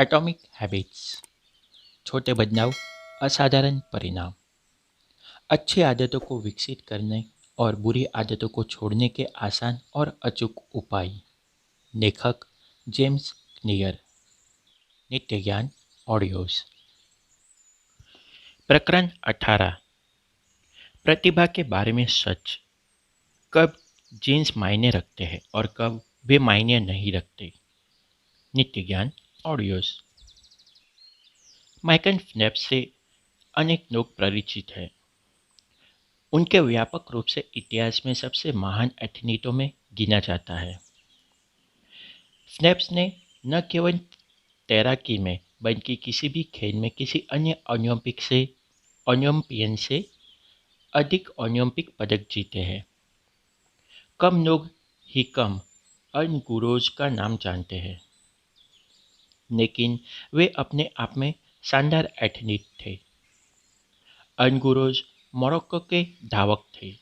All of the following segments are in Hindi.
Atomic habits. छोटे बदलाव, असाधारण परिणाम। अच्छी आदतों को विकसित करने और बुरी आदतों को छोड़ने के आसान और अचूक उपाय। लेखक जेम्स क्लियर। नित्य ज्ञान ऑडियोज। प्रकरण 18। प्रतिभा के बारे में सच। कब जीन्स मायने रखते हैं और कब वे मायने नहीं रखते। नित्य ज्ञान ऑडियोज। माइकल फेल्प्स से अनेक लोग परिचित हैं। उनके व्यापक रूप से इतिहास में सबसे महान एथलीटों में गिना जाता है। फेल्प्स ने न केवल तैराकी में बल्कि किसी भी खेल में किसी अन्य ओलंपियन से अधिक ओलंपिक पदक जीते हैं। कम लोग ही कम अनगुरोज का नाम जानते हैं, लेकिन वे अपने आप में शानदार एथलीट थे। अनगुरोज मोरक्को के धावक थे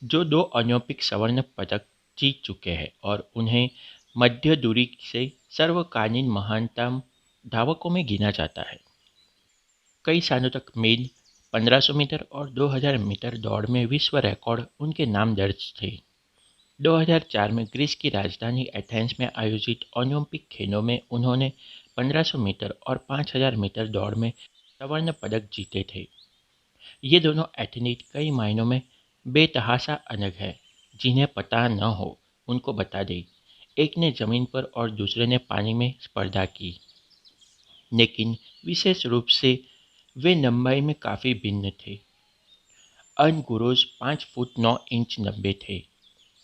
जो 2 ओलंपिक स्वर्ण पदक जीत चुके हैं और उन्हें मध्य दूरी से सर्वकालीन महानतम धावकों में गिना जाता है। कई सालों तक मील, 1500 मीटर और 2000 मीटर दौड़ में विश्व रिकॉर्ड उनके नाम दर्ज थे। 2004 में ग्रीस की राजधानी एथेंस में आयोजित ओलंपिक खेलों में उन्होंने 1500 मीटर और 5000 मीटर दौड़ में स्वर्ण पदक जीते थे। ये दोनों एथलीट कई मायनों में बेतहाशा अलग है। जिन्हें पता न हो उनको बता दें, एक ने जमीन पर और दूसरे ने पानी में स्पर्धा की, लेकिन विशेष रूप से वे लंबाई में काफ़ी भिन्न थे। अनगुरोज 5 फुट 9 इंच लंबे थे।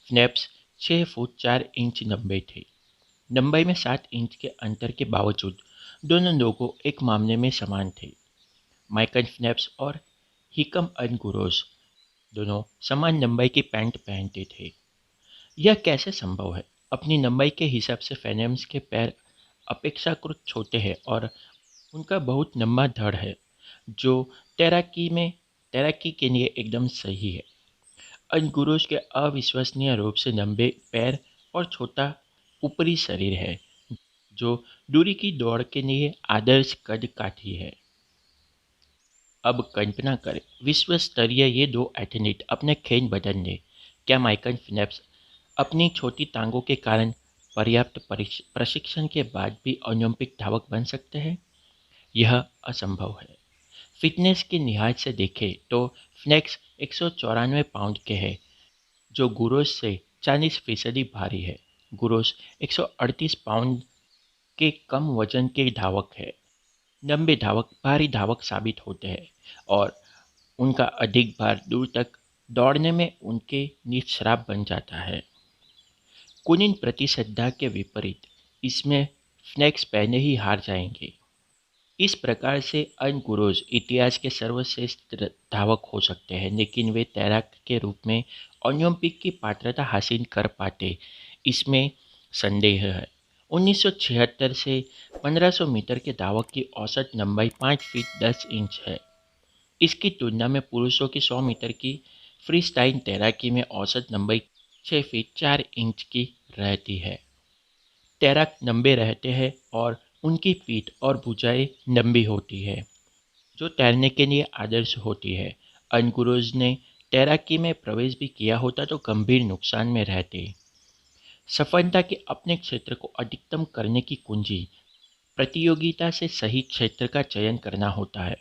फेल्प्स 6 फुट 4 इंच लंबे थे। लंबाई में 7 इंच के अंतर के बावजूद दोनों लोगों एक मामले में समान थे। माइकल फेल्प्स और हिकम अनगुरोज दोनों समान लंबाई की पैंट पहनते थे। यह कैसे संभव है? अपनी लंबाई के हिसाब से फेल्प्स के पैर अपेक्षाकृत छोटे हैं और उनका बहुत लंबा धड़ है, जो तैराकी के लिए एकदम सही है। अनगुरोज के अविश्वसनीय रूप से लंबे पैर और छोटा ऊपरी शरीर है, जो दूरी की दौड़ के लिए आदर्श कद काठी है। अब कल्पना करें, विश्व स्तरीय ये 2 एथलीट अपने खेल बदल लें। क्या माइकल फेल्प्स अपनी छोटी टांगों के कारण पर्याप्त प्रशिक्षण के बाद भी ओलंपिक धावक बन सकते हैं? यह असंभव है। फिटनेस के लिहाज से देखें तो फेल्प्स 194 पाउंड के हैं, जो गुरोज से 40% भारी है। गुरोज 138 पाउंड के कम वजन के धावक है। लंबे धावक भारी धावक साबित होते हैं और उनका अधिक भार दूर तक दौड़ने में उनके लिए श्राप बन जाता है। कुलीन प्रतिस्पर्धा के विपरीत इसमें फेल्प्स पहले ही हार जाएंगे। इस प्रकार से अनगुरोज इतिहास के सर्वश्रेष्ठ धावक हो सकते हैं, लेकिन वे तैराक के रूप में ओलंपिक की पात्रता हासिल कर पाते, इसमें संदेह है। 1976 से 1500 मीटर के धावक की औसत लंबाई 5 फीट 10 इंच है। इसकी तुलना में पुरुषों की 100 मीटर की फ्रीस्टाइल तैराकी में औसत लंबाई 6 फीट 4 इंच की रहती है। तैराक लंबे रहते हैं और उनकी पीठ और भुजाएं लंबी होती है, जो तैरने के लिए आदर्श होती है। अनगुरोज ने तैराकी में प्रवेश भी किया होता तो गंभीर नुकसान में रहते। सफलता के अपने क्षेत्र को अधिकतम करने की कुंजी प्रतियोगिता से सही क्षेत्र का चयन करना होता है।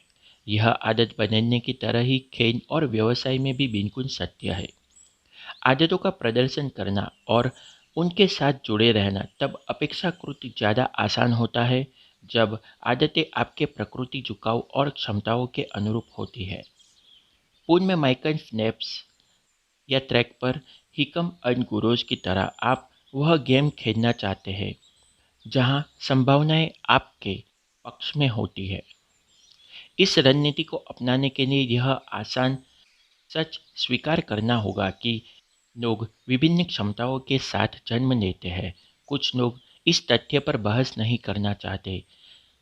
यह आदत बदलने की तरह ही खेल और व्यवसाय में भी बिल्कुल सत्य है। आदतों का प्रदर्शन करना और उनके साथ जुड़े रहना तब अपेक्षाकृत ज़्यादा आसान होता है जब आदतें आपके प्रकृति झुकाव और क्षमताओं के अनुरूप होती है। पूर्व में माइकल फेल्प्स या ट्रैक पर हिकम अनगुरोज की तरह आप वह गेम खेलना चाहते हैं जहां संभावनाएं आपके पक्ष में होती है। इस रणनीति को अपनाने के लिए यह आसान सच स्वीकार करना होगा कि लोग विभिन्न क्षमताओं के साथ जन्म लेते हैं। कुछ लोग इस तथ्य पर बहस नहीं करना चाहते।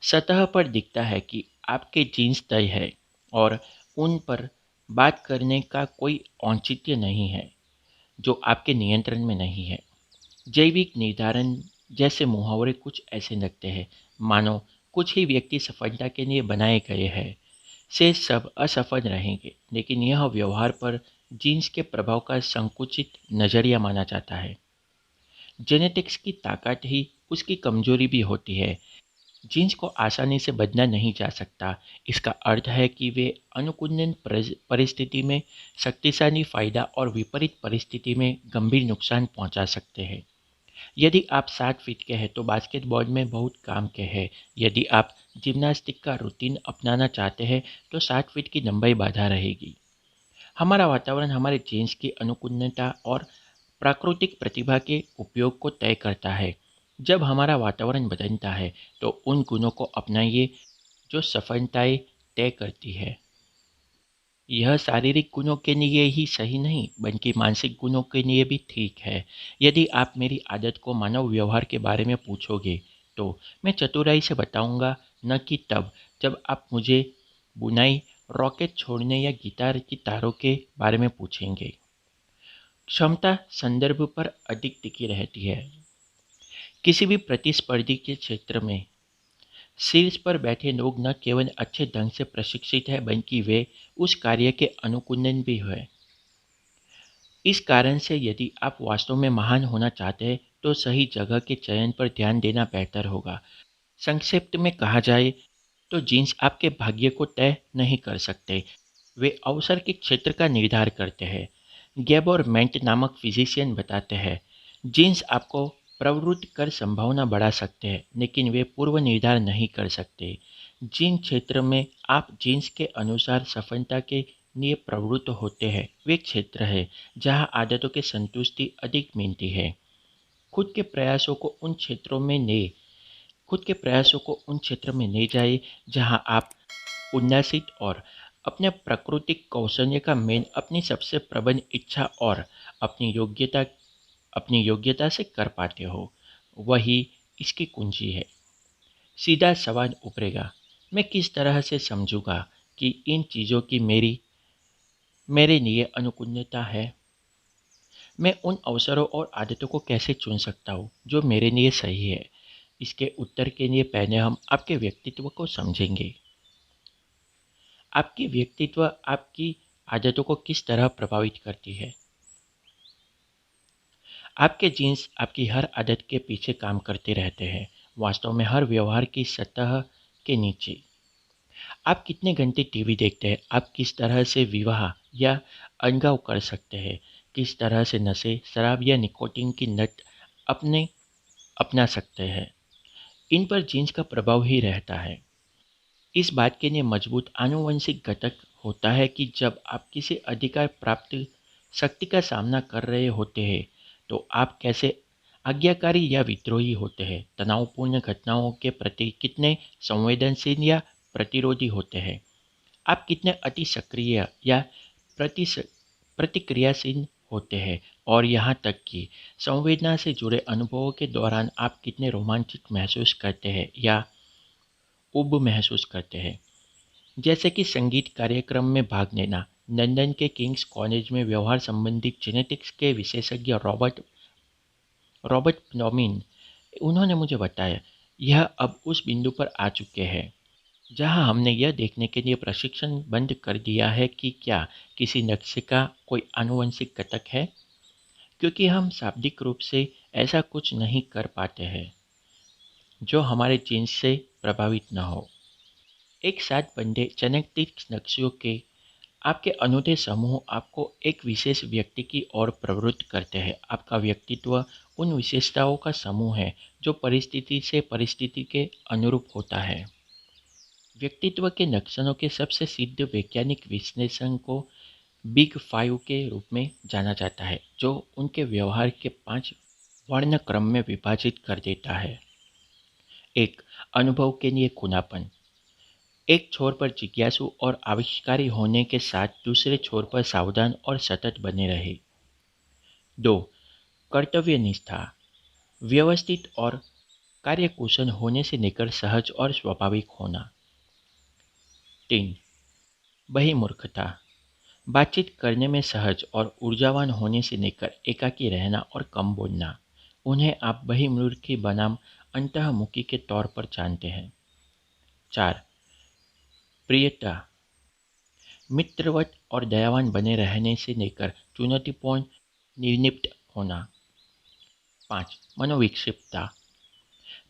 सतह पर दिखता है कि आपके जीन्स तय है और उन पर बात करने का कोई औचित्य नहीं है जो आपके नियंत्रण में नहीं है। जैविक निर्धारण जैसे मुहावरे कुछ ऐसे लगते हैं मानो कुछ ही व्यक्ति सफलता के लिए बनाए गए हैं, से सब असफल रहेंगे, लेकिन यह व्यवहार पर जीन्स के प्रभाव का संकुचित नजरिया माना जाता है। जेनेटिक्स की ताकत ही उसकी कमजोरी भी होती है। जीन्स को आसानी से बदला नहीं जा सकता। इसका अर्थ है कि वे अनुकूलन परिस्थिति में शक्तिशाली फायदा और विपरीत परिस्थिति में गंभीर नुकसान पहुंचा सकते हैं। यदि आप 60 फीट के हैं तो बास्केटबॉल में बहुत काम के हैं। यदि आप जिम्नास्टिक का रूटीन अपनाना चाहते हैं तो 60 फीट की लंबाई बाधा रहेगी। हमारा वातावरण हमारे जीन्स की अनुकूलता और प्राकृतिक प्रतिभा के उपयोग को तय करता है। जब हमारा वातावरण बदलता है तो उन गुणों को अपनाइए जो सफलताएं तय करती है। यह शारीरिक गुणों के लिए ही सही नहीं बल्कि मानसिक गुणों के लिए भी ठीक है। यदि आप मेरी आदत को मानव व्यवहार के बारे में पूछोगे तो मैं चतुराई से बताऊंगा, न कि तब जब आप मुझे बुनाई, रॉकेट छोड़ने या गिटार की तारों के बारे में पूछेंगे। क्षमता संदर्भ पर अधिक टिकी रहती है। किसी भी प्रतिस्पर्धी के क्षेत्र में शीर्ष पर बैठे लोग न केवल अच्छे ढंग से प्रशिक्षित हैं बल्कि वे उस कार्य के अनुकूलन भी हैं। इस कारण से यदि आप वास्तव में महान होना चाहते हैं तो सही जगह के चयन पर ध्यान देना बेहतर होगा। संक्षिप्त में कहा जाए तो जीन्स आपके भाग्य को तय नहीं कर सकते, वे अवसर के क्षेत्र का निर्धार करते हैं। गैबोर मेंट नामक फिजिशियन बताते हैं, जीन्स आपको प्रवृत्त कर संभावना बढ़ा सकते हैं लेकिन वे पूर्व निर्धार नहीं कर सकते। जिन क्षेत्र में आप जीन्स के अनुसार सफलता के लिए प्रवृत्त होते हैं वे क्षेत्र है जहां आदतों की संतुष्टि अधिक मिलती है। खुद के प्रयासों को उन क्षेत्रों में ले खुद के प्रयासों को उन क्षेत्रों में ले जाए जहां आप उल्लासित और अपने प्राकृतिक कौशल्य का मेल अपनी सबसे प्रबल इच्छा और अपनी योग्यता से कर पाते हो। वही इसकी कुंजी है। सीधा सवाल उभरेगा, मैं किस तरह से समझूंगा कि इन चीज़ों की मेरे लिए अनुकूलता है? मैं उन अवसरों और आदतों को कैसे चुन सकता हूँ जो मेरे लिए सही है? इसके उत्तर के लिए पहले हम आपके व्यक्तित्व को समझेंगे। आपकी व्यक्तित्व आपकी आदतों को किस तरह प्रभावित करती है? आपके जीन्स आपकी हर आदत के पीछे काम करते रहते हैं, वास्तव में हर व्यवहार की सतह के नीचे। आप कितने घंटे टीवी देखते हैं, आप किस तरह से विवाह या अलगाव कर सकते हैं, किस तरह से नशे, शराब या निकोटीन की लत अपने अपना सकते हैं, इन पर जीन्स का प्रभाव ही रहता है। इस बात के लिए मजबूत आनुवंशिक घटक होता है कि जब आप किसी अधिकार प्राप्त शक्ति का सामना कर रहे होते हैं तो आप कैसे आज्ञाकारी या विद्रोही होते हैं, तनावपूर्ण घटनाओं के प्रति कितने संवेदनशील या प्रतिरोधी होते हैं, आप कितने अति सक्रिय या प्रति प्रतिक्रियाशील होते हैं, और यहाँ तक कि संवेदना से जुड़े अनुभवों के दौरान आप कितने रोमांचित महसूस करते हैं या उब महसूस करते हैं। जैसे कि संगीत कार्यक्रम में भाग लेना। लंदन के किंग्स कॉलेज में व्यवहार संबंधित जेनेटिक्स के विशेषज्ञ रॉबर्ट रॉबर्ट प्लॉमिन, उन्होंने मुझे बताया, यह अब उस बिंदु पर आ चुके हैं जहां हमने यह देखने के लिए प्रशिक्षण बंद कर दिया है कि क्या किसी नक्शे का कोई आनुवंशिक घटक है, क्योंकि हम शाब्दिक रूप से ऐसा कुछ नहीं कर पाते हैं जो हमारे जीन्स से प्रभावित न हो। एक साथ बंधे जेनेटिक नक्शों के आपके अनूठे समूह आपको एक विशेष व्यक्ति की ओर प्रवृत्त करते हैं। आपका व्यक्तित्व उन विशेषताओं का समूह है जो परिस्थिति से परिस्थिति के अनुरूप होता है। व्यक्तित्व के लक्षणों के सबसे सिद्ध वैज्ञानिक विश्लेषण को बिग फाइव के रूप में जाना जाता है, जो उनके व्यवहार के 5 वर्ण क्रम में विभाजित कर देता है। एक, अनुभव के लिए खुलापन। एक छोर पर जिज्ञासु और आविष्कारी होने के साथ दूसरे छोर पर सावधान और सतत बने रहे। 2, कर्तव्य निष्ठा। व्यवस्थित और कार्यकुशल होने से लेकर सहज और स्वाभाविक होना। 3, बहिर्मुखता। बातचीत करने में सहज और ऊर्जावान होने से लेकर एकाकी रहना और कम बोलना। उन्हें आप बहिर्मुखी बनाम अंतःमुखी के तौर पर जानते हैं। 4. प्रियता, मित्रवत और दयावान बने रहने से लेकर चुनौतीपूर्ण निर्लिप्त होना। 5. मनोविक्षिप्तता,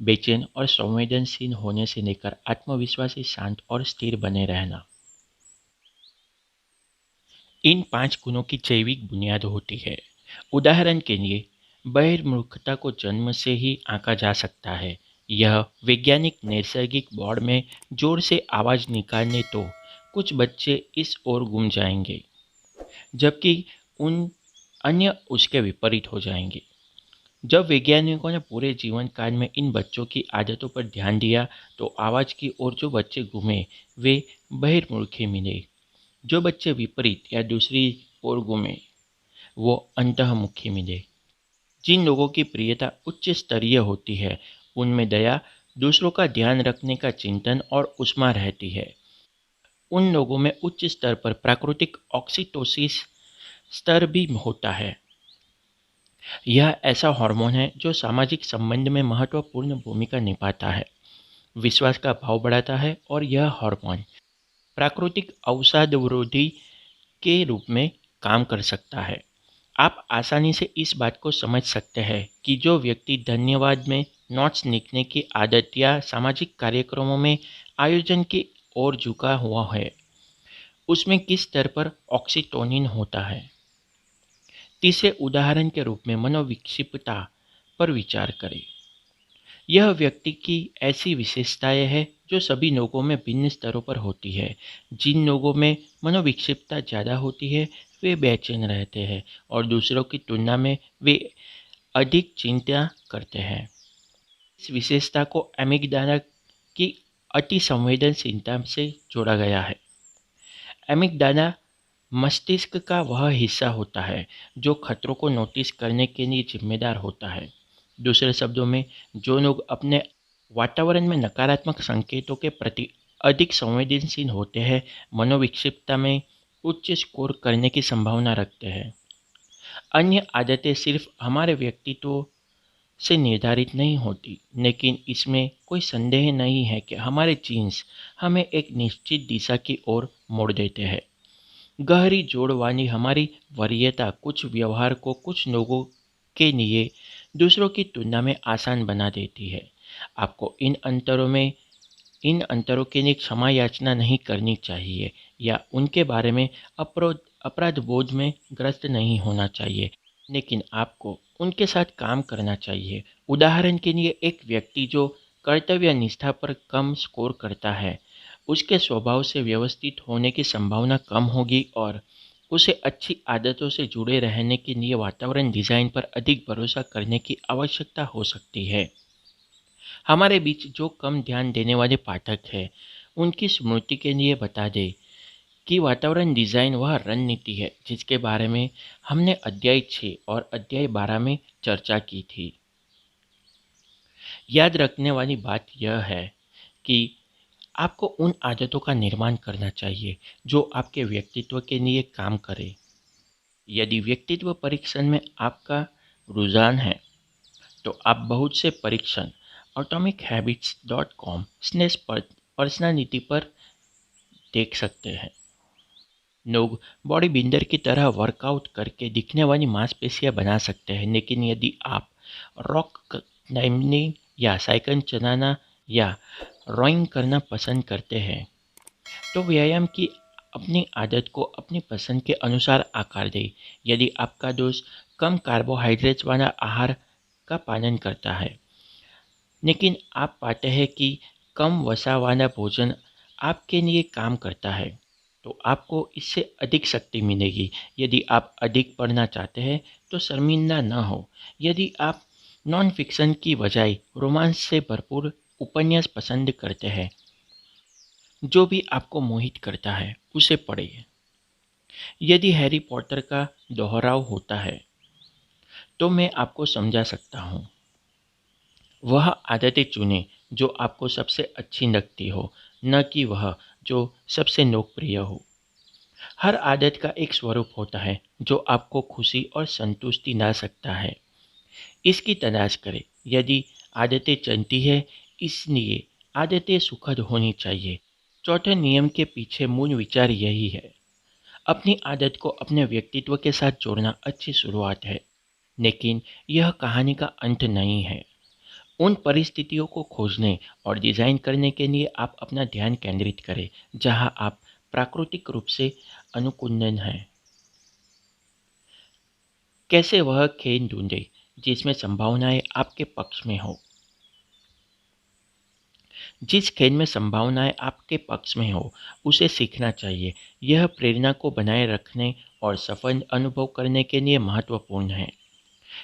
बेचैन और संवेदनशील होने से लेकर आत्मविश्वासी, शांत और स्थिर बने रहना। इन 5 गुणों की जैविक बुनियाद होती है। उदाहरण के लिए बहिर्मुखता को जन्म से ही आंका जा सकता है। यह वैज्ञानिक नैसर्गिक बोर्ड में जोर से आवाज़ निकालने तो कुछ बच्चे इस ओर गुम जाएंगे, जबकि उन अन्य उसके विपरीत हो जाएंगे। जब वैज्ञानिकों ने पूरे जीवन काल में इन बच्चों की आदतों पर ध्यान दिया तो आवाज़ की ओर जो बच्चे घूमे वे बहिर्मुखी मिले। जो बच्चे विपरीत या दूसरी ओर घूमे वो अंतःमुखी मिले। जिन लोगों की प्रियता उच्च स्तरीय होती है उनमें दया, दूसरों का ध्यान रखने का चिंतन और उष्मा रहती है। उन लोगों में उच्च स्तर पर प्राकृतिक ऑक्सीटोसिन स्तर भी होता है। यह ऐसा हार्मोन है जो सामाजिक संबंध में महत्वपूर्ण भूमिका निभाता है, विश्वास का भाव बढ़ाता है और यह हार्मोन प्राकृतिक अवसादवरोधी के रूप में काम कर सकता है। आप आसानी से इस बात को समझ सकते हैं कि जो व्यक्ति धन्यवाद में नोट्स लिखने की आदत या सामाजिक कार्यक्रमों में आयोजन की ओर झुका हुआ है, उसमें किस स्तर पर ऑक्सीटोसिन होता है। तीसरे उदाहरण के रूप में मनोविक्षिप्तता पर विचार करें। यह व्यक्ति की ऐसी विशेषताएं हैं जो सभी लोगों में भिन्न स्तरों पर होती है। जिन लोगों में मनोविक्षिप्तता ज़्यादा होती है वे बेचैन रहते हैं और दूसरों की तुलना में वे अधिक चिंता करते हैं। इस विशेषता को एमिग्डाला की अति संवेदनशीलता से जोड़ा गया है। एमिग्डाला मस्तिष्क का वह हिस्सा होता है जो खतरों को नोटिस करने के लिए जिम्मेदार होता है। दूसरे शब्दों में, जो लोग अपने वातावरण में नकारात्मक संकेतों के प्रति अधिक संवेदनशील होते हैं, मनोविक्षिप्तता में उच्च स्कोर करने की संभावना रखते हैं। अन्य आदतें सिर्फ हमारे व्यक्तित्व से निर्धारित नहीं होती, लेकिन इसमें कोई संदेह नहीं है कि हमारे जीन्स हमें एक निश्चित दिशा की ओर मोड़ देते हैं। गहरी जोड़ वाली हमारी वरीयता कुछ व्यवहार को कुछ लोगों के लिए दूसरों की तुलना में आसान बना देती है। आपको इन अंतरों के लिए क्षमा याचना नहीं करनी चाहिए या उनके बारे में अपराध बोध में ग्रस्त नहीं होना चाहिए, लेकिन आपको उनके साथ काम करना चाहिए। उदाहरण के लिए एक व्यक्ति जो कर्तव्य निष्ठा पर कम स्कोर करता है, उसके स्वभाव से व्यवस्थित होने की संभावना कम होगी और उसे अच्छी आदतों से जुड़े रहने के लिए वातावरण डिजाइन पर अधिक भरोसा करने की आवश्यकता हो सकती है। हमारे बीच जो कम ध्यान देने वाले पाठक हैं, उनकी स्मृति के लिए बता दें कि वातावरण डिजाइन वह रणनीति है जिसके बारे में हमने अध्याय 6 और अध्याय 12 में चर्चा की थी। याद रखने वाली बात यह है कि आपको उन आदतों का निर्माण करना चाहिए जो आपके व्यक्तित्व के लिए काम करे। यदि व्यक्तित्व परीक्षण में आपका रुझान है तो आप बहुत से परीक्षण atomichabits.com/personality पर देख सकते हैं। लोग बॉडी बिल्डर की तरह वर्कआउट करके दिखने वाली मांसपेशियां बना सकते हैं, लेकिन यदि आप रॉक क्लाइंबिंग या साइकिल चलाना या रोइंग करना पसंद करते हैं तो व्यायाम की अपनी आदत को अपनी पसंद के अनुसार आकार दें। यदि आपका दोस्त कम कार्बोहाइड्रेट्स वाला आहार का पालन करता है, लेकिन आप पाते हैं कि कम वसा वाला भोजन आपके लिए काम करता है, तो आपको इससे अधिक शक्ति मिलेगी। यदि आप अधिक पढ़ना चाहते हैं तो शर्मिंदा न हो। यदि आप नॉन फिक्शन की बजाय रोमांस से भरपूर उपन्यास पसंद करते हैं, जो भी आपको मोहित करता है उसे पढ़िए। यदि हैरी पॉटर का दोहराव होता है तो मैं आपको समझा सकता हूँ। वह आदतें चुनें जो आपको सबसे अच्छी लगती हो, न कि वह जो सबसे लोकप्रिय हो। हर आदत का एक स्वरूप होता है जो आपको खुशी और संतुष्टि ला सकता है। इसकी तलाश करें। यदि आदतें चलती है, इसलिए आदतें सुखद होनी चाहिए। चौथे नियम के पीछे मूल विचार यही है। अपनी आदत को अपने व्यक्तित्व के साथ जोड़ना अच्छी शुरुआत है, लेकिन यह कहानी का अंत नहीं है। उन परिस्थितियों को खोजने और डिज़ाइन करने के लिए आप अपना ध्यान केंद्रित करें जहां आप प्राकृतिक रूप से अनुकूलन हैं। कैसे वह खेल ढूंढें जिसमें संभावनाएं आपके पक्ष में हो। जिस खेल में संभावनाएं आपके पक्ष में हो उसे सीखना चाहिए। यह प्रेरणा को बनाए रखने और सफल अनुभव करने के लिए महत्वपूर्ण है।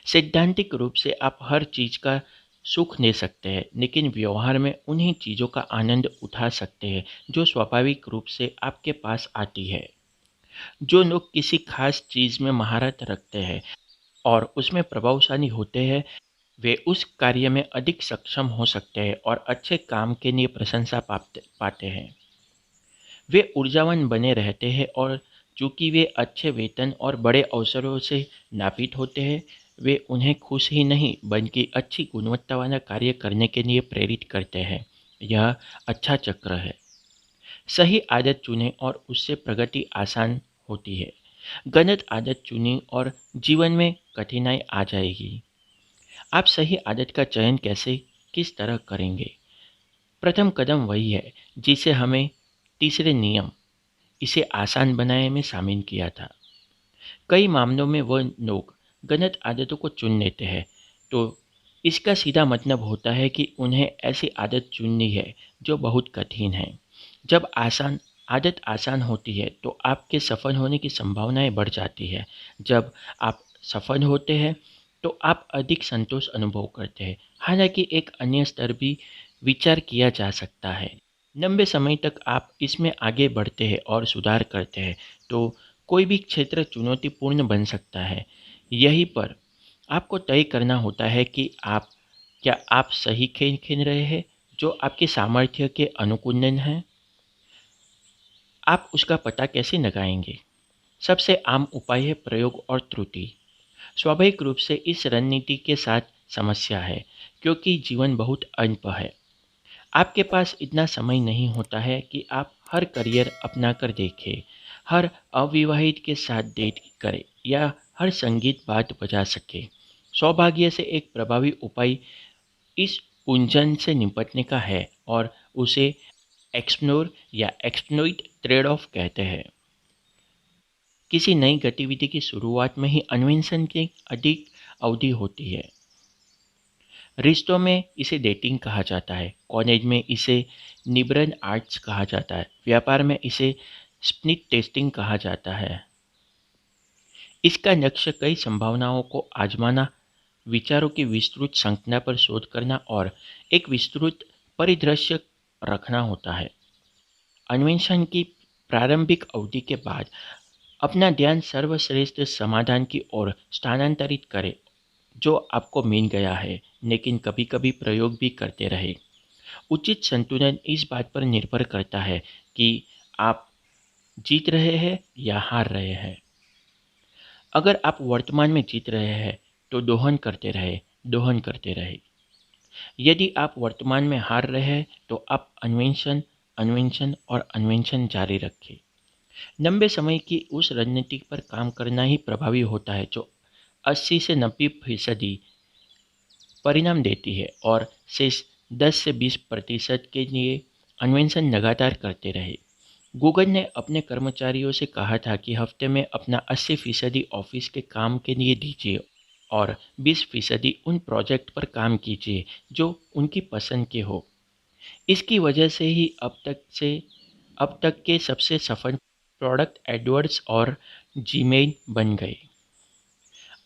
सैद्धांतिक रूप से आप हर चीज़ का सुख ले सकते हैं, लेकिन व्यवहार में उन्हीं चीज़ों का आनंद उठा सकते हैं जो स्वाभाविक रूप से आपके पास आती है। जो लोग किसी खास चीज़ में महारत रखते हैं और उसमें प्रभावशाली होते हैं, वे उस कार्य में अधिक सक्षम हो सकते हैं और अच्छे काम के लिए प्रशंसा पाते हैं। वे ऊर्जावान बने रहते हैं और चूंकि वे अच्छे वेतन और बड़े अवसरों से नापित होते हैं, वे उन्हें खुश ही नहीं बल्कि अच्छी गुणवत्ता वाला कार्य करने के लिए प्रेरित करते हैं। यह अच्छा चक्र है। सही आदत चुनें और उससे प्रगति आसान होती है। गलत आदत चुनी और जीवन में कठिनाई आ जाएगी। आप सही आदत का चयन कैसे किस तरह करेंगे? प्रथम कदम वही है जिसे हमें तीसरे नियम इसे आसान बनाने में शामिल किया था। कई मामलों में वह लोग गलत आदतों को चुन लेते हैं, तो इसका सीधा मतलब होता है कि उन्हें ऐसी आदत चुननी है जो बहुत कठिन है। जब आदत आसान होती है तो आपके सफल होने की संभावनाएं बढ़ जाती है। जब आप सफल होते हैं तो आप अधिक संतोष अनुभव करते हैं। हालांकि एक अन्य स्तर भी विचार किया जा सकता है। लंबे समय तक आप इसमें आगे बढ़ते हैं और सुधार करते हैं तो कोई भी क्षेत्र चुनौतीपूर्ण बन सकता है। यहीं पर आपको तय करना होता है कि क्या आप सही खेल खेल रहे हैं जो आपके सामर्थ्य के अनुकूलन है। आप उसका पता कैसे लगाएंगे? सबसे आम उपाय है प्रयोग और त्रुटि। स्वाभाविक रूप से इस रणनीति के साथ समस्या है क्योंकि जीवन बहुत अल्प है। आपके पास इतना समय नहीं होता है कि आप हर करियर अपना कर देखें, हर अविवाहित के साथ डेट करें या हर संगीत बात बजा सके। सौभाग्य से एक प्रभावी उपाय इस उलझन से निपटने का है और उसे एक्सप्लोर या एक्सप्लॉइट ट्रेड ऑफ कहते हैं। किसी नई गतिविधि की शुरुआत में ही अन्वेषण की अधिक अवधि होती है। रिश्तों में इसे डेटिंग कहा जाता है, कॉलेज में इसे लिबरल आर्ट्स कहा जाता है, व्यापार में इसे स्प्लिट टेस्टिंग कहा जाता है। इसका लक्ष्य कई संभावनाओं को आजमाना, विचारों की विस्तृत संख्या पर शोध करना और एक विस्तृत परिदृश्य रखना होता है। अन्वेषण की प्रारंभिक अवधि के बाद अपना ध्यान सर्वश्रेष्ठ समाधान की ओर स्थानांतरित करें जो आपको मिल गया है, लेकिन कभी-कभी प्रयोग भी करते रहे। उचित संतुलन इस बात पर निर्भर करता है कि आप जीत रहे हैं या हार रहे हैं। अगर आप वर्तमान में जीत रहे हैं तो दोहन करते रहे। यदि आप वर्तमान में हार रहे हैं तो आप अन्वेषण अन्वेषण और अन्वेषण जारी रखें। लंबे समय की उस रणनीति पर काम करना ही प्रभावी होता है जो 80 से 90% परिणाम देती है और शेष 10 से 20% के लिए अन्वेषण लगातार करते रहे। गूगल ने अपने कर्मचारियों से कहा था कि हफ्ते में अपना 80% ऑफिस के काम के लिए दीजिए और 20% उन प्रोजेक्ट पर काम कीजिए जो उनकी पसंद के हो। इसकी वजह से ही अब तक के सबसे सफल प्रोडक्ट एडवर्ड्स और जीमेल बन गए।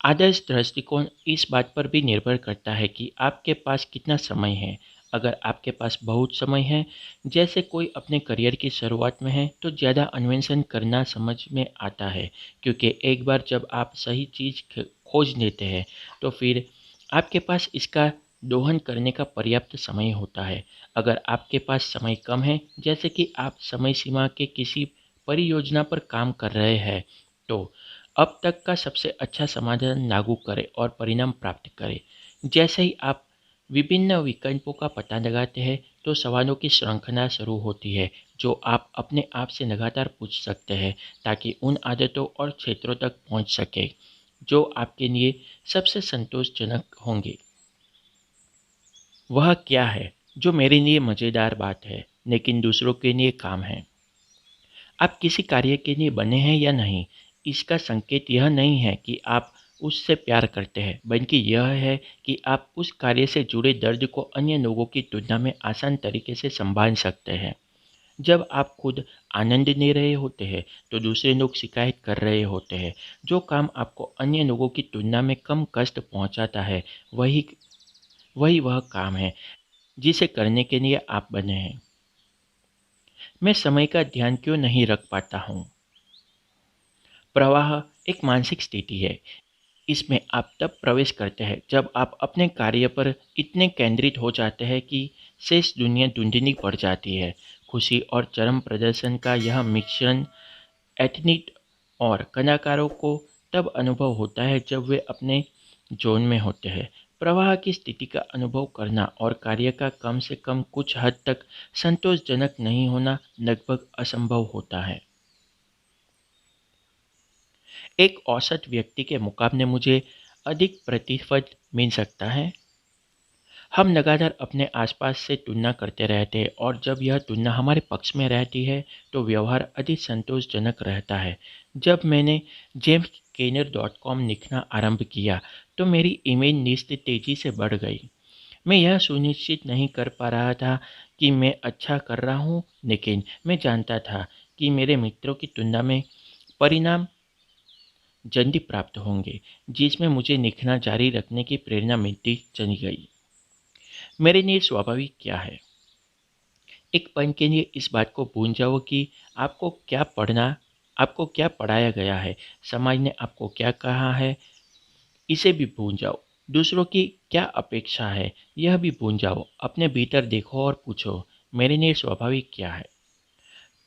आदर्श दृष्टिकोण इस बात पर भी निर्भर करता है कि आपके पास कितना समय है। अगर आपके पास बहुत समय है, जैसे कोई अपने करियर की शुरुआत में है, तो ज़्यादा अन्वेषण करना समझ में आता है क्योंकि एक बार जब आप सही चीज़ खोज लेते हैं तो फिर आपके पास इसका दोहन करने का पर्याप्त समय होता है। अगर आपके पास समय कम है, जैसे कि आप समय सीमा के किसी परियोजना पर काम कर रहे हैं, तो अब तक का सबसे अच्छा समाधान लागू करें और परिणाम प्राप्त करें। जैसे ही आप विभिन्न विकल्पों का पता लगाते हैं तो सवालों की श्रृंखला शुरू होती है जो आप अपने आप से लगातार पूछ सकते हैं ताकि उन आदतों और क्षेत्रों तक पहुंच सके जो आपके लिए सबसे संतोषजनक होंगे। वह क्या है जो मेरे लिए मज़ेदार बात है लेकिन दूसरों के लिए काम है। आप किसी कार्य के लिए बने हैं या नहीं, इसका संकेत यह नहीं है कि आप उससे प्यार करते हैं, बल्कि यह है कि आप उस कार्य से जुड़े दर्द को अन्य लोगों की तुलना में आसान तरीके से संभाल सकते हैं। जब आप खुद आनंद ले रहे होते हैं, तो दूसरे लोग शिकायत कर रहे होते हैं। जो काम आपको अन्य लोगों की तुलना में कम कष्ट पहुंचाता है, वही वही वह काम है जिसे करने के लिए आप बने हैं। मैं समय का ध्यान क्यों नहीं रख पाता हूँ? प्रवाह एक मानसिक स्थिति है। इसमें आप तब प्रवेश करते हैं जब आप अपने कार्य पर इतने केंद्रित हो जाते हैं कि शेष दुनिया धुंधली पड़ जाती है। खुशी और चरम प्रदर्शन का यह मिश्रण एथलीट और कलाकारों को तब अनुभव होता है जब वे अपने जोन में होते हैं। प्रवाह की स्थिति का अनुभव करना और कार्य का कम से कम कुछ हद तक संतोषजनक नहीं होना लगभग असंभव होता है। एक औसत व्यक्ति के मुकाबले मुझे अधिक प्रतिफल मिल सकता है। हम लगातार अपने आसपास से तुलना करते रहते हैं और जब यह तुलना हमारे पक्ष में रहती है तो व्यवहार अधिक संतोषजनक रहता है। जब मैंने jameskenner.com लिखना आरंभ किया तो मेरी ईमेल लिस्ट तेज़ी से बढ़ गई। मैं यह सुनिश्चित नहीं कर पा रहा था कि मैं अच्छा कर रहा हूँ, लेकिन मैं जानता था कि मेरे मित्रों की तुलना में परिणाम जल्दी प्राप्त होंगे, जिसमें मुझे लिखना जारी रखने की प्रेरणा मिलती चली गई। मेरे लिए स्वाभाविक क्या है? एक पल के लिए इस बात को भूल जाओ कि आपको क्या पढ़ना आपको क्या पढ़ाया गया है, समाज ने आपको क्या कहा है, इसे भी भूल जाओ। दूसरों की क्या अपेक्षा है, यह भी भूल जाओ। अपने भीतर देखो और पूछो, मेरे लिए स्वाभाविक क्या है?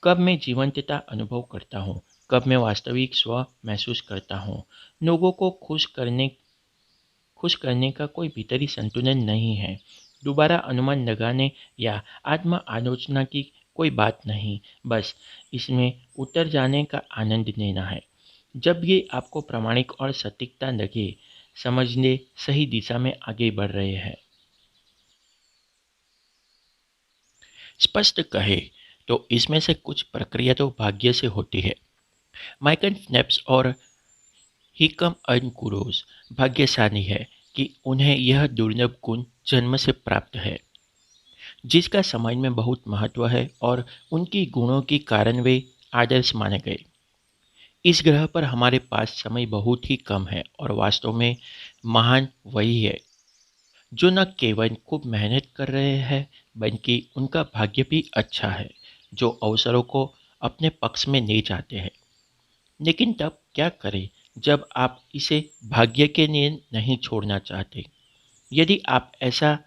कब मैं जीवंतता अनुभव करता हूँ? कब मैं वास्तविक स्व महसूस करता हूँ? लोगों को खुश करने का कोई भीतरी संतुलन नहीं है। दोबारा अनुमान लगाने या आत्म आलोचना की कोई बात नहीं, बस इसमें उतर जाने का आनंद लेना है। जब ये आपको प्रामाणिक और सटीकता लगे, समझ ले सही दिशा में आगे बढ़ रहे हैं। स्पष्ट कहे तो इसमें से कुछ प्रक्रिया तो भाग्य से होती है। माइकल फेल्प्स और हिकम अनकुरोज भाग्यशाली है कि उन्हें यह दुर्लभ गुण जन्म से प्राप्त है जिसका समाज में बहुत महत्व है और उनकी गुणों के कारण वे आदर्श माने गए। इस ग्रह पर हमारे पास समय बहुत ही कम है और वास्तव में महान वही है जो न केवल खूब मेहनत कर रहे हैं बल्कि उनका भाग्य भी अच्छा है जो अवसरों को अपने पक्ष में ले जाते हैं। लेकिन तब क्या करें जब आप इसे भाग्य के लिए नहीं छोड़ना चाहते? यदि आप ऐसा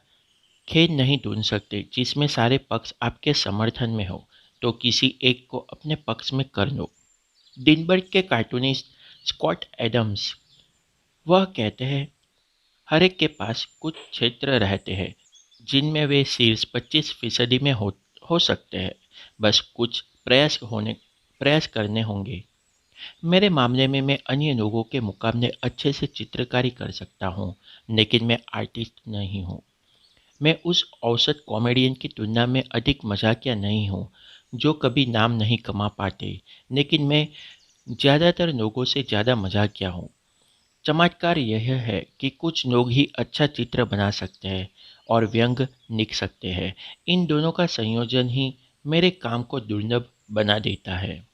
खेद नहीं ढूंढ सकते जिसमें सारे पक्ष आपके समर्थन में हो, तो किसी एक को अपने पक्ष में कर लो। डिनबर्ग के कार्टूनिस्ट स्कॉट एडम्स वह कहते हैं, हर एक के पास कुछ क्षेत्र रहते हैं जिनमें वे शीर्ष 25% में हो सकते हैं। बस कुछ प्रयास करने होंगे। मेरे मामले में मैं अन्य लोगों के मुकाबले अच्छे से चित्रकारी कर सकता हूँ, लेकिन मैं आर्टिस्ट नहीं हूँ। मैं उस औसत कॉमेडियन की तुलना में अधिक मजाकिया नहीं हूँ जो कभी नाम नहीं कमा पाते, लेकिन मैं ज़्यादातर लोगों से ज़्यादा मजाकिया हूँ। चमत्कार यह है कि कुछ लोग ही अच्छा चित्र बना सकते हैं और व्यंग लिख सकते हैं। इन दोनों का संयोजन ही मेरे काम को दुर्लभ बना देता है।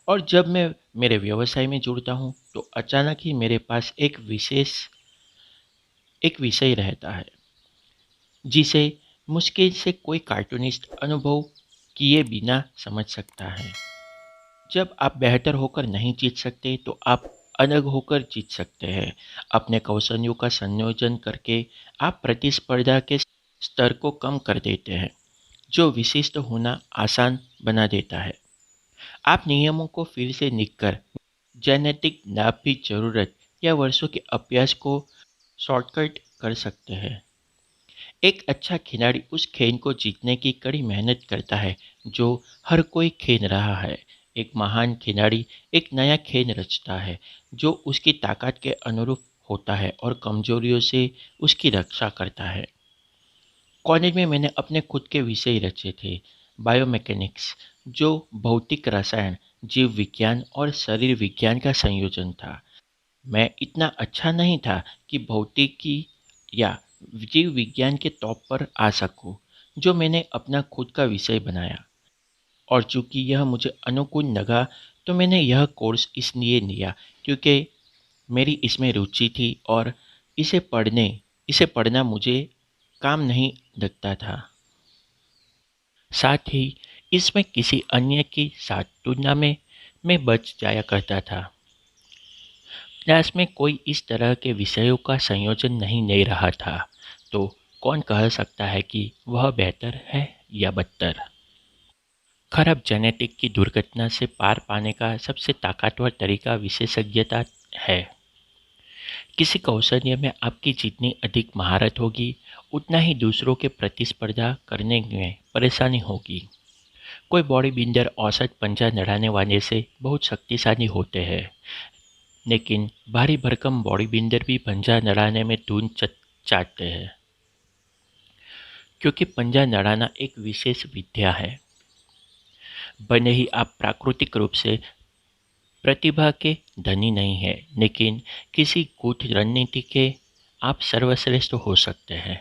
और जब मैं मेरे व्यवसाय में जुड़ता हूँ तो अचानक ही मेरे पास एक विषय रहता है जिसे मुश्किल से कोई कार्टूनिस्ट अनुभव किए बिना समझ सकता है। जब आप बेहतर होकर नहीं जीत सकते तो आप अलग होकर जीत सकते हैं। अपने कौशलों का संयोजन करके आप प्रतिस्पर्धा के स्तर को कम कर देते हैं जो विशिष्ट होना आसान बना देता है। आप नियमों को फिर से लिखकर जेनेटिक लाभ की जरूरत या वर्षों के अभ्यास को शॉर्टकट कर सकते हैं। एक अच्छा खिलाड़ी उस खेल को जीतने की कड़ी मेहनत करता है जो हर कोई खेल रहा है। एक महान खिलाड़ी एक नया खेल रचता है जो उसकी ताकत के अनुरूप होता है और कमजोरियों से उसकी रक्षा करता है। कॉलेज में मैंने अपने खुद के विषय रचे थे, बायोमैकेनिक्स, जो भौतिक रसायन, जीव विज्ञान और शरीर विज्ञान का संयोजन था। मैं इतना अच्छा नहीं था कि भौतिकी या जीव विज्ञान के टॉप पर आ सकूं, जो मैंने अपना खुद का विषय बनाया। और चूंकि यह मुझे अनुकूल लगा, तो मैंने यह कोर्स इसलिए लिया क्योंकि मेरी इसमें रुचि थी और इसे पढ़ने इसे पढ़ना मुझे काम नहीं लगता था। साथ ही इसमें किसी अन्य के साथ तुलना में मैं बच जाया करता था। क्लास में कोई इस तरह के विषयों का संयोजन नहीं ले रहा था, तो कौन कह सकता है कि वह बेहतर है या बदतर। खराब जेनेटिक की दुर्घटना से पार पाने का सबसे ताकतवर तरीका विशेषज्ञता है। किसी कौशल्य में आपकी जितनी अधिक महारत होगी, उतना ही दूसरों के प्रतिस्पर्धा करने में परेशानी होगी। कोई बॉडी बिल्डर औसत पंजा लड़ाने वाले से बहुत शक्तिशाली होते हैं, लेकिन भारी भरकम बॉडी बिल्डर भी पंजा लड़ाने में धून चाटते हैं, क्योंकि पंजा लड़ाना एक विशेष विद्या है। भले ही आप प्राकृतिक रूप से प्रतिभा के धनी नहीं है, लेकिन किसी कूट रणनीति के आप सर्वश्रेष्ठ हो सकते हैं।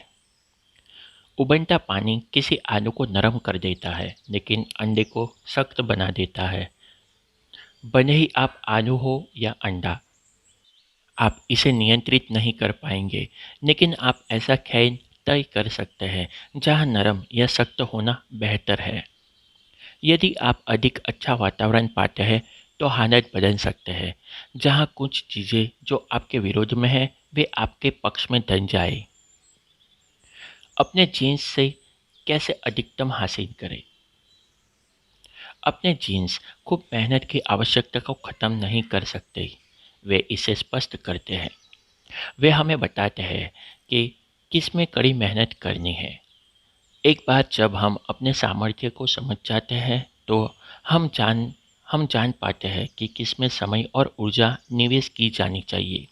उबलता पानी किसी आलू को नरम कर देता है, लेकिन अंडे को सख्त बना देता है। भले ही आप आलू हो या अंडा, आप इसे नियंत्रित नहीं कर पाएंगे, लेकिन आप ऐसा खेल तय कर सकते हैं जहां नरम या सख्त होना बेहतर है। यदि आप अधिक अच्छा वातावरण पाते हैं, तो हालत बदल सकते हैं, जहां कुछ चीज़ें जो आपके विरोध में हैं, वे आपके पक्ष में बन जाए। अपने जीन्स से कैसे अधिकतम हासिल करें। अपने जीन्स खूब मेहनत की आवश्यकता को ख़त्म नहीं कर सकते, वे इसे स्पष्ट करते हैं। वे हमें बताते हैं कि किस में कड़ी मेहनत करनी है। एक बार जब हम अपने सामर्थ्य को समझ जाते हैं, तो हम जान हम जान पाते हैं कि किस में समय और ऊर्जा निवेश की जानी चाहिए।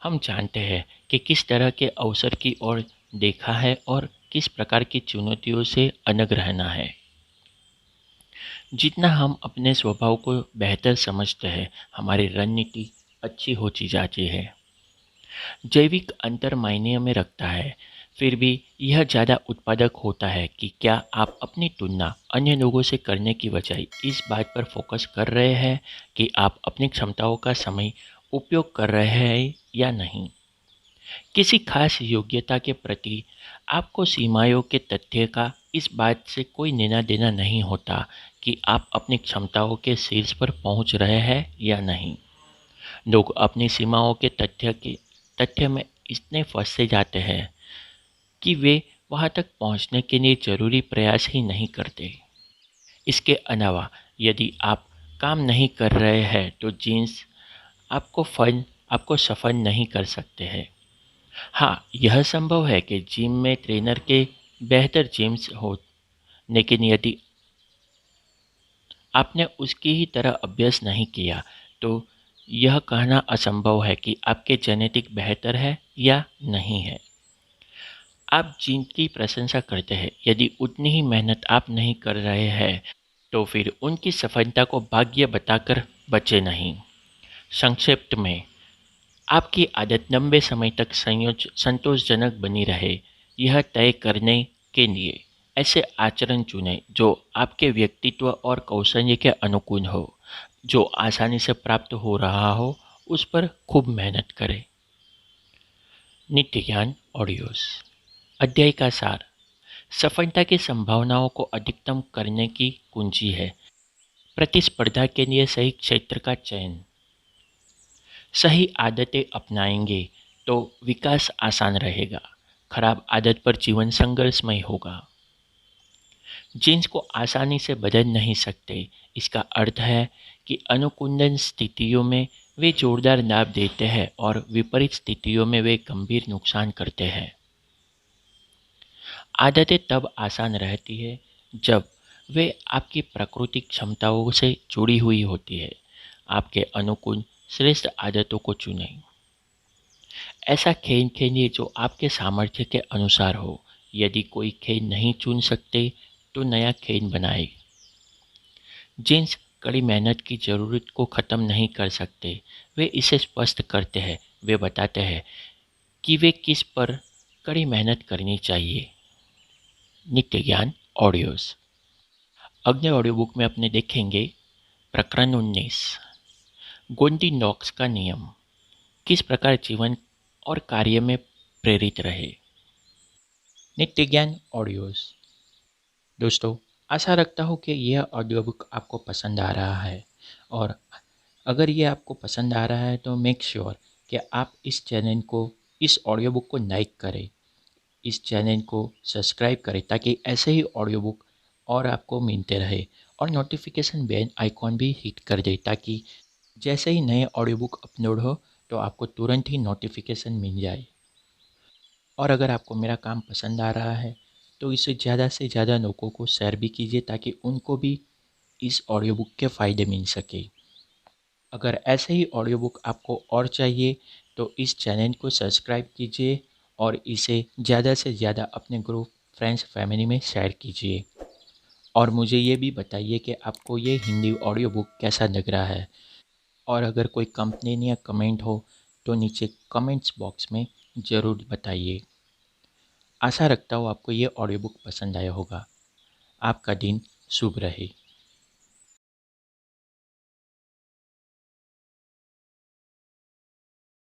हम जानते हैं कि किस तरह के अवसर की ओर देखा है और किस प्रकार की चुनौतियों से अलग रहना है। जितना हम अपने स्वभाव को बेहतर समझते हैं, हमारी रणनीति अच्छी होती जाती है। जैविक अंतर मायने में रखता है, फिर भी यह ज़्यादा उत्पादक होता है कि क्या आप अपनी तुलना अन्य लोगों से करने की बजाय इस बात पर फोकस कर रहे हैं कि आप अपनी क्षमताओं का समय उपयोग कर रहे हैं या नहीं। किसी खास योग्यता के प्रति आपको सीमाओं के तथ्य का इस बात से कोई लेना देना नहीं होता कि आप अपनी क्षमताओं के शीर्ष पर पहुंच रहे हैं या नहीं। लोग अपनी सीमाओं के तथ्य में इतने फंसे जाते हैं कि वे वहां तक पहुंचने के लिए जरूरी प्रयास ही नहीं करते। इसके अलावा यदि आप काम नहीं कर रहे हैं, तो जीन्स आपको सफल नहीं कर सकते हैं। हाँ, यह संभव है कि जिम में ट्रेनर के बेहतर जिम्स हो, लेकिन यदि आपने उसकी ही तरह अभ्यास नहीं किया, तो यह कहना असंभव है कि आपके जेनेटिक बेहतर है या नहीं है। आप जिनकी प्रशंसा करते हैं, यदि उतनी ही मेहनत आप नहीं कर रहे हैं, तो फिर उनकी सफलता को भाग्य बताकर बचे नहीं। संक्षिप्त में, आपकी आदत लंबे समय तक संतोषजनक बनी रहे, यह तय करने के लिए ऐसे आचरण चुनें जो आपके व्यक्तित्व और कौशल्य के अनुकूल हो। जो आसानी से प्राप्त हो रहा हो, उस पर खूब मेहनत करें। नित्य ज्ञान ऑडियोज। अध्याय का सार। सफलता की संभावनाओं को अधिकतम करने की कुंजी है प्रतिस्पर्धा के लिए सही क्षेत्र का चयन। सही आदतें अपनाएंगे तो विकास आसान रहेगा। खराब आदत पर जीवन संघर्षमय होगा। जीन्स को आसानी से बदल नहीं सकते। इसका अर्थ है कि अनुकूलन स्थितियों में वे जोरदार लाभ देते हैं और विपरीत स्थितियों में वे गंभीर नुकसान करते हैं। आदतें तब आसान रहती है जब वे आपकी प्राकृतिक क्षमताओं से जुड़ी हुई होती है। आपके अनुकूल श्रेष्ठ आदतों को चुनें। ऐसा खेल खेलिए जो आपके सामर्थ्य के अनुसार हो। यदि कोई खेल नहीं चुन सकते तो नया खेल बनाएं। जिन्स कड़ी मेहनत की ज़रूरत को ख़त्म नहीं कर सकते, वे इसे स्पष्ट करते हैं। वे बताते हैं कि वे किस पर कड़ी मेहनत करनी चाहिए। नित्य ज्ञान ऑडियोज़। अगले ऑडियो बुक में अपने देखेंगे प्रकरण 19, गोंडी नॉक्स का नियम, किस प्रकार जीवन और कार्य में प्रेरित रहे। नित्य ज्ञान ऑडियोज़। दोस्तों, आशा रखता हूँ कि यह ऑडियो बुक आपको पसंद आ रहा है, और अगर ये आपको पसंद आ रहा है तो मेक श्योर कि आप इस चैनल को, इस ऑडियो बुक को लाइक करें, इस चैनल को सब्सक्राइब करें, ताकि ऐसे ही ऑडियो बुक और आपको मिलते रहे, और नोटिफिकेशन बेल आइकॉन भी हिट कर दे, ताकि जैसे ही नए ऑडियो बुक अपलोड हो तो आपको तुरंत ही नोटिफिकेशन मिल जाए। और अगर आपको मेरा काम पसंद आ रहा है तो इसे ज़्यादा से ज़्यादा लोगों को शेयर भी कीजिए, ताकि उनको भी इस ऑडियो बुक के फ़ायदे मिल सके। अगर ऐसे ही ऑडियो बुक आपको और चाहिए तो इस चैनल को सब्सक्राइब कीजिए और इसे ज़्यादा से ज़्यादा अपने ग्रुप, फ्रेंड्स, फैमिली में शेयर कीजिए। और मुझे ये भी बताइए कि आपको ये हिंदी ऑडियो बुक कैसा लग रहा है, और अगर कोई कंप्लेन या कमेंट हो तो नीचे कमेंट्स बॉक्स में ज़रूर बताइए। आशा रखता हूँ आपको ये ऑडियो बुक पसंद आया होगा। आपका दिन शुभ रहे।